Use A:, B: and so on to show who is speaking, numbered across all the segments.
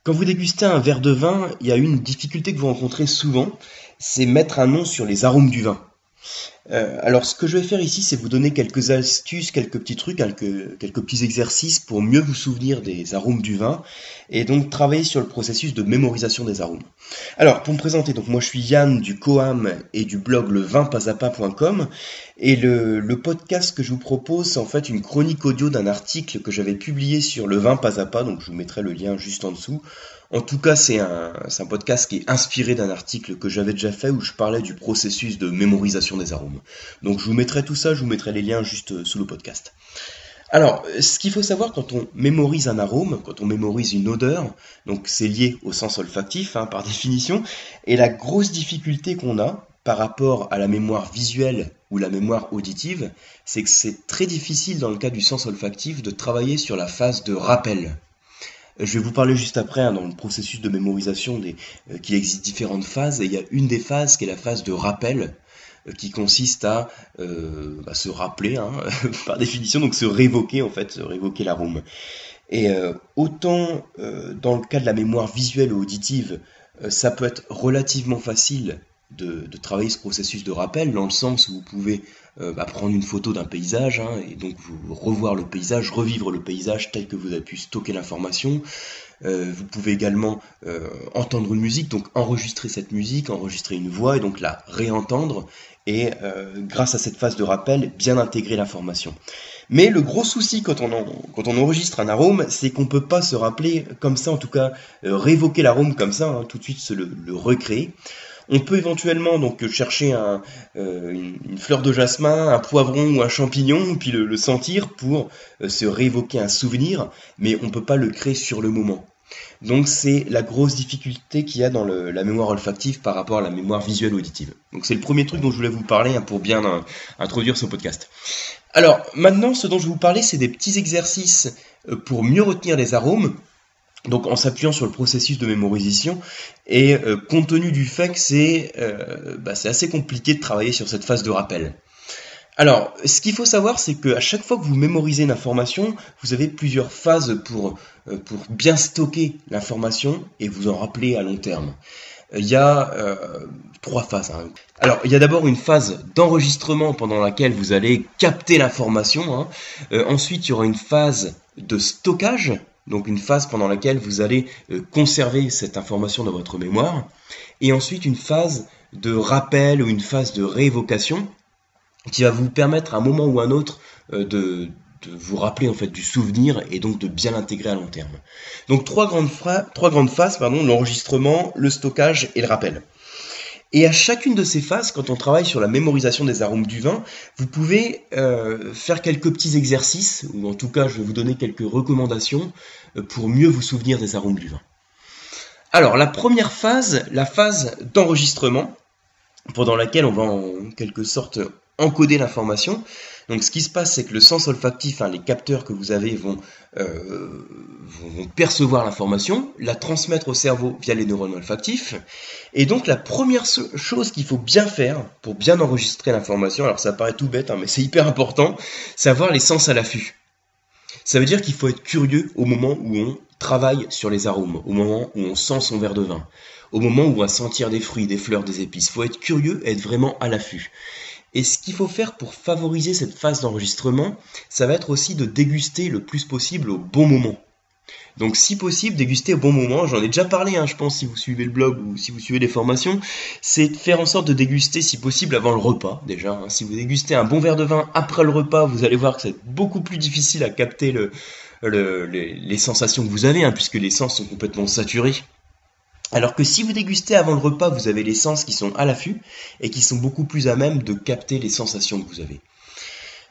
A: Quand vous dégustez un verre de vin, il y a une difficulté que vous rencontrez souvent, c'est mettre un nom sur les arômes du vin. Alors ce que je vais faire ici, c'est vous donner quelques astuces, quelques petits trucs, quelques petits exercices pour mieux vous souvenir des arômes du vin et donc travailler sur le processus de mémorisation des arômes. Alors pour me présenter, donc moi je suis Yann du Coam et du blog levinpasapa.com et le podcast que je vous propose, c'est en fait une chronique audio d'un article que j'avais publié sur le vin pas à pas, donc je vous mettrai le lien juste en dessous. En tout cas, c'est un podcast qui est inspiré d'un article que j'avais déjà fait où je parlais du processus de mémorisation des arômes. Donc je vous mettrai tout ça, je vous mettrai les liens juste sous le podcast. Alors, ce qu'il faut savoir quand on mémorise un arôme, quand on mémorise une odeur, donc c'est lié au sens olfactif par définition, et la grosse difficulté qu'on a par rapport à la mémoire visuelle ou la mémoire auditive, c'est que c'est très difficile dans le cas du sens olfactif de travailler sur la phase de rappel. Je vais vous parler juste après dans le processus de mémorisation qu'il existe différentes phases et il y a une des phases qui est la phase de rappel qui consiste à se rappeler par définition, donc se révoquer l'arôme. Et autant dans le cas de la mémoire visuelle ou auditive, ça peut être relativement facile de travailler ce processus de rappel, dans le sens où vous pouvez prendre une photo d'un paysage et donc vous revoir le paysage, revivre le paysage tel que vous avez pu stocker l'information. Vous pouvez également entendre une musique, donc enregistrer cette musique, enregistrer une voix et donc la réentendre et grâce à cette phase de rappel, bien intégrer l'information. Mais le gros souci quand on enregistre un arôme, c'est qu'on ne peut pas se rappeler comme ça, en tout cas révoquer l'arôme comme ça, tout de suite le recréer. On peut éventuellement donc chercher une fleur de jasmin, un poivron ou un champignon, puis le sentir pour se réévoquer un souvenir, mais on ne peut pas le créer sur le moment. Donc c'est la grosse difficulté qu'il y a dans la mémoire olfactive par rapport à la mémoire visuelle auditive. Donc c'est le premier truc dont je voulais vous parler pour bien introduire ce podcast. Alors maintenant, ce dont je vais vous parler, c'est des petits exercices pour mieux retenir les arômes. Donc en s'appuyant sur le processus de mémorisation et compte tenu du fait que c'est assez compliqué de travailler sur cette phase de rappel. Alors, ce qu'il faut savoir, c'est qu'à chaque fois que vous mémorisez une information, vous avez plusieurs phases pour bien stocker l'information et vous en rappeler à long terme. Il y a 3 phases. Alors, il y a d'abord une phase d'enregistrement pendant laquelle vous allez capter l'information. Ensuite, il y aura une phase de stockage, donc une phase pendant laquelle vous allez conserver cette information dans votre mémoire. Et ensuite, une phase de rappel ou une phase de réévocation qui va vous permettre à un moment ou à un autre de vous rappeler en fait du souvenir et donc de bien l'intégrer à long terme. Donc trois grandes phases, l'enregistrement, le stockage et le rappel. Et à chacune de ces phases, quand on travaille sur la mémorisation des arômes du vin, vous pouvez faire quelques petits exercices, ou en tout cas je vais vous donner quelques recommandations pour mieux vous souvenir des arômes du vin. Alors la première phase, la phase d'enregistrement, pendant laquelle on va en quelque sorte encoder l'information. Donc ce qui se passe, c'est que le sens olfactif, les capteurs que vous avez vont percevoir l'information, la transmettre au cerveau via les neurones olfactifs. Et donc la première chose qu'il faut bien faire pour bien enregistrer l'information, alors ça paraît tout bête, mais c'est hyper important, c'est avoir les sens à l'affût. Ça veut dire qu'il faut être curieux au moment où on travaille sur les arômes, au moment où on sent son verre de vin, au moment où on va sentir des fruits, des fleurs, des épices. Il faut être curieux et être vraiment à l'affût. Et ce qu'il faut faire pour favoriser cette phase d'enregistrement, ça va être aussi de déguster le plus possible au bon moment. Donc si possible, déguster au bon moment, j'en ai déjà parlé, je pense, si vous suivez le blog ou si vous suivez les formations, c'est de faire en sorte de déguster si possible avant le repas, déjà. Si vous dégustez un bon verre de vin après le repas, vous allez voir que c'est beaucoup plus difficile à capter les sensations que vous avez, puisque les sens sont complètement saturés. Alors que si vous dégustez avant le repas, vous avez les sens qui sont à l'affût et qui sont beaucoup plus à même de capter les sensations que vous avez.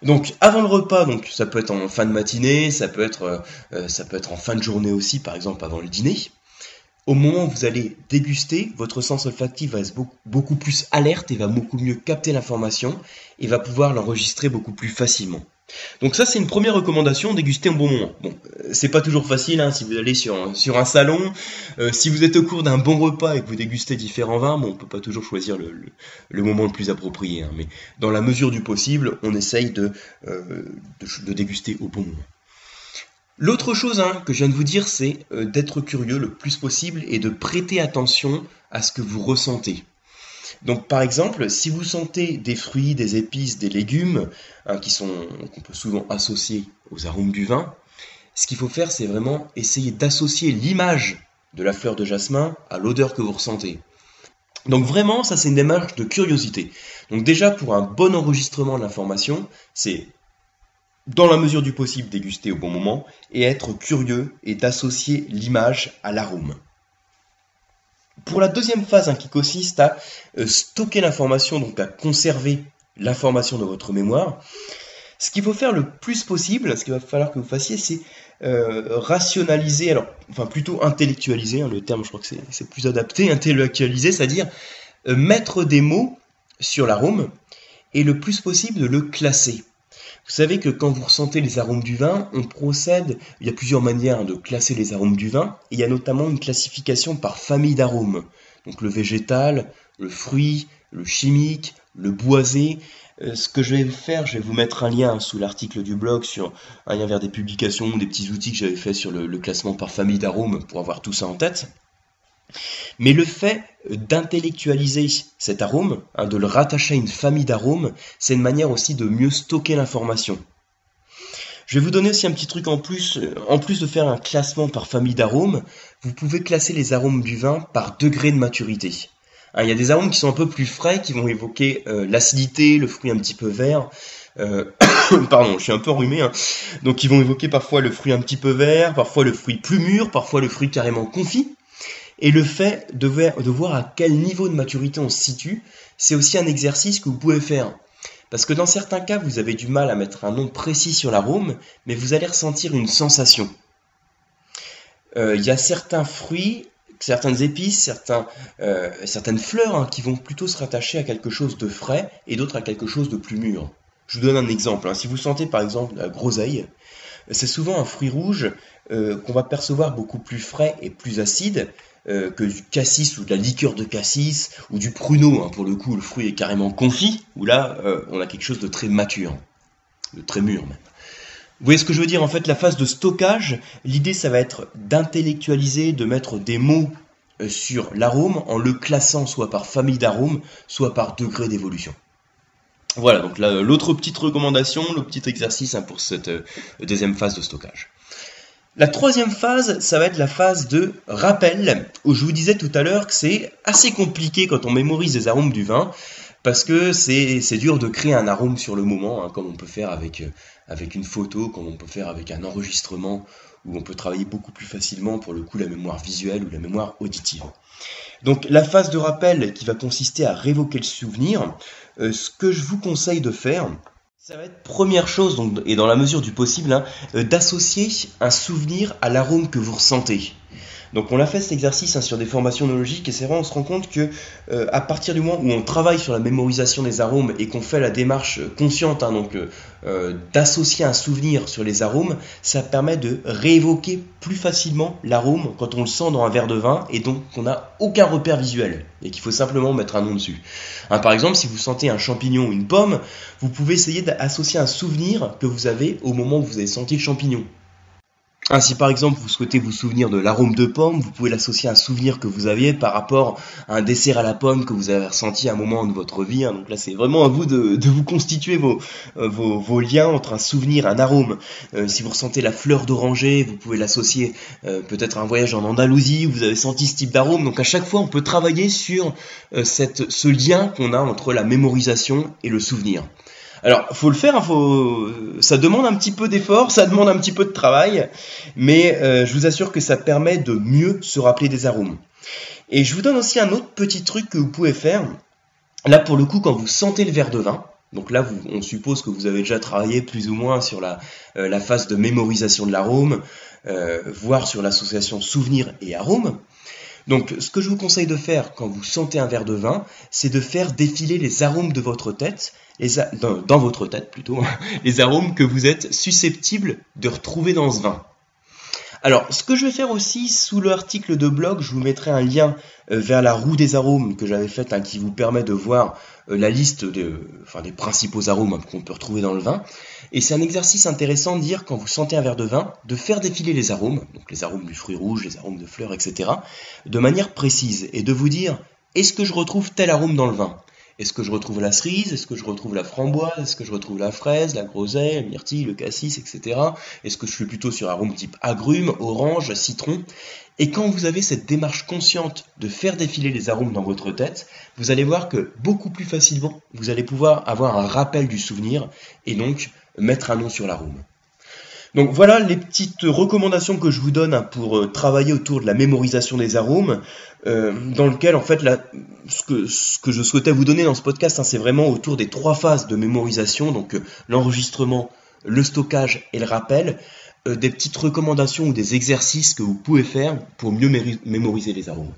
A: Donc avant le repas, donc ça peut être en fin de matinée, ça peut être en fin de journée aussi, par exemple avant le dîner. Au moment où vous allez déguster, votre sens olfactif va être beaucoup plus alerte et va beaucoup mieux capter l'information et va pouvoir l'enregistrer beaucoup plus facilement. Donc ça c'est une première recommandation, déguster au bon moment. Bon, c'est pas toujours facile si vous allez sur un salon, si vous êtes au cours d'un bon repas et que vous dégustez différents vins, on peut pas toujours choisir le moment le plus approprié, mais dans la mesure du possible, on essaye de déguster au bon moment. L'autre chose que je viens de vous dire, c'est d'être curieux le plus possible et de prêter attention à ce que vous ressentez. Donc par exemple, si vous sentez des fruits, des épices, des légumes, qu'on peut souvent associer aux arômes du vin, ce qu'il faut faire, c'est vraiment essayer d'associer l'image de la fleur de jasmin à l'odeur que vous ressentez. Donc vraiment, ça c'est une démarche de curiosité. Donc déjà, pour un bon enregistrement de l'information, c'est dans la mesure du possible déguster au bon moment et être curieux et d'associer l'image à l'arôme. Pour la deuxième phase qui consiste à stocker l'information, donc à conserver l'information dans votre mémoire, ce qu'il faut faire le plus possible, ce qu'il va falloir que vous fassiez, c'est rationaliser, plutôt intellectualiser, le terme je crois que c'est plus adapté, intellectualiser, c'est-à-dire mettre des mots sur l'arôme et le plus possible de le classer. Vous savez que quand vous ressentez les arômes du vin, il y a plusieurs manières de classer les arômes du vin, et il y a notamment une classification par famille d'arômes. Donc le végétal, le fruit, le chimique, le boisé. Ce que je vais faire, je vais vous mettre un lien sous l'article du blog, sur un lien vers des publications, des petits outils que j'avais fait sur le classement par famille d'arômes pour avoir tout ça en tête. Mais le fait d'intellectualiser cet arôme, de le rattacher à une famille d'arômes, c'est une manière aussi de mieux stocker l'information. Je vais vous donner aussi un petit truc en plus de faire un classement par famille d'arômes, vous pouvez classer les arômes du vin par degré de maturité. Il y a des arômes qui sont un peu plus frais, qui vont évoquer l'acidité, le fruit un petit peu vert. Pardon, je suis un peu enrhumé. Donc ils vont évoquer parfois le fruit un petit peu vert, parfois le fruit plus mûr, parfois le fruit carrément confit. Et le fait de voir à quel niveau de maturité on se situe, c'est aussi un exercice que vous pouvez faire. Parce que dans certains cas, vous avez du mal à mettre un nom précis sur l'arôme, mais vous allez ressentir une sensation. Il y a certains fruits, certaines épices, certaines fleurs qui vont plutôt se rattacher à quelque chose de frais et d'autres à quelque chose de plus mûr. Je vous donne un exemple. Si vous sentez par exemple la groseille, c'est souvent un fruit rouge qu'on va percevoir beaucoup plus frais et plus acide que du cassis ou de la liqueur de cassis ou du pruneau. Pour le coup, le fruit est carrément confit, où là, on a quelque chose de très mature, de très mûr même. Vous voyez ce que je veux dire? En fait, la phase de stockage, l'idée, ça va être d'intellectualiser, de mettre des mots sur l'arôme en le classant soit par famille d'arômes, soit par degré d'évolution. Voilà, donc là, l'autre petite recommandation, le petit exercice pour cette deuxième phase de stockage. La troisième phase, ça va être la phase de rappel, où je vous disais tout à l'heure que c'est assez compliqué quand on mémorise les arômes du vin, parce que c'est dur de créer un arôme sur le moment, comme on peut faire avec une photo, comme on peut faire avec un enregistrement, où on peut travailler beaucoup plus facilement pour le coup la mémoire visuelle ou la mémoire auditive. Donc la phase de rappel qui va consister à révoquer le souvenir, ce que je vous conseille de faire, ça va être première chose, et dans la mesure du possible, d'associer un souvenir à l'arôme que vous ressentez. Donc on a fait cet exercice sur des formations œnologiques et c'est vrai, on se rend compte que à partir du moment où on travaille sur la mémorisation des arômes et qu'on fait la démarche consciente, d'associer un souvenir sur les arômes, ça permet de réévoquer plus facilement l'arôme quand on le sent dans un verre de vin et donc qu'on n'a aucun repère visuel et qu'il faut simplement mettre un nom dessus. Par exemple, si vous sentez un champignon ou une pomme, vous pouvez essayer d'associer un souvenir que vous avez au moment où vous avez senti le champignon. Si par exemple vous souhaitez vous souvenir de l'arôme de pomme, vous pouvez l'associer à un souvenir que vous aviez par rapport à un dessert à la pomme que vous avez ressenti à un moment de votre vie. Donc là c'est vraiment à vous de vous constituer vos liens entre un souvenir, un arôme. Si vous ressentez la fleur d'oranger, vous pouvez l'associer peut-être à un voyage en Andalousie où vous avez senti ce type d'arôme. Donc à chaque fois on peut travailler sur ce lien qu'on a entre la mémorisation et le souvenir. Alors, faut le faire, ça demande un petit peu d'effort, ça demande un petit peu de travail, mais je vous assure que ça permet de mieux se rappeler des arômes. Et je vous donne aussi un autre petit truc que vous pouvez faire. Là, pour le coup, quand vous sentez le verre de vin, donc là, on suppose que vous avez déjà travaillé plus ou moins sur la phase de mémorisation de l'arôme, voire sur l'association souvenir et arôme. Donc, ce que je vous conseille de faire quand vous sentez un verre de vin, c'est de faire défiler les arômes de votre tête, dans votre tête plutôt, les arômes que vous êtes susceptibles de retrouver dans ce vin. Alors, ce que je vais faire aussi, sous l'article de blog, je vous mettrai un lien vers la roue des arômes que j'avais faite, qui vous permet de voir la liste des principaux arômes qu'on peut retrouver dans le vin. Et c'est un exercice intéressant de dire, quand vous sentez un verre de vin, de faire défiler les arômes, donc les arômes du fruit rouge, les arômes de fleurs, etc., de manière précise, et de vous dire, est-ce que je retrouve tel arôme dans le vin? Est-ce que je retrouve la cerise? Est-ce que je retrouve la framboise? Est-ce que je retrouve la fraise, la groseille, la myrtille, le cassis, etc. Est-ce que je suis plutôt sur arôme type agrumes, orange, citron? Et quand vous avez cette démarche consciente de faire défiler les arômes dans votre tête, vous allez voir que beaucoup plus facilement, vous allez pouvoir avoir un rappel du souvenir et donc mettre un nom sur l'arôme. Donc voilà les petites recommandations que je vous donne pour travailler autour de la mémorisation des arômes, dans lequel en fait ce que je souhaitais vous donner dans ce podcast, c'est vraiment autour des 3 phases de mémorisation, donc l'enregistrement, le stockage et le rappel, des petites recommandations ou des exercices que vous pouvez faire pour mieux mémoriser les arômes.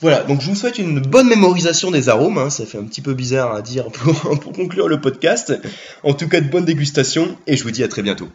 A: Voilà, donc je vous souhaite une bonne mémorisation des arômes, ça fait un petit peu bizarre à dire pour conclure le podcast, en tout cas de bonne dégustation et je vous dis à très bientôt.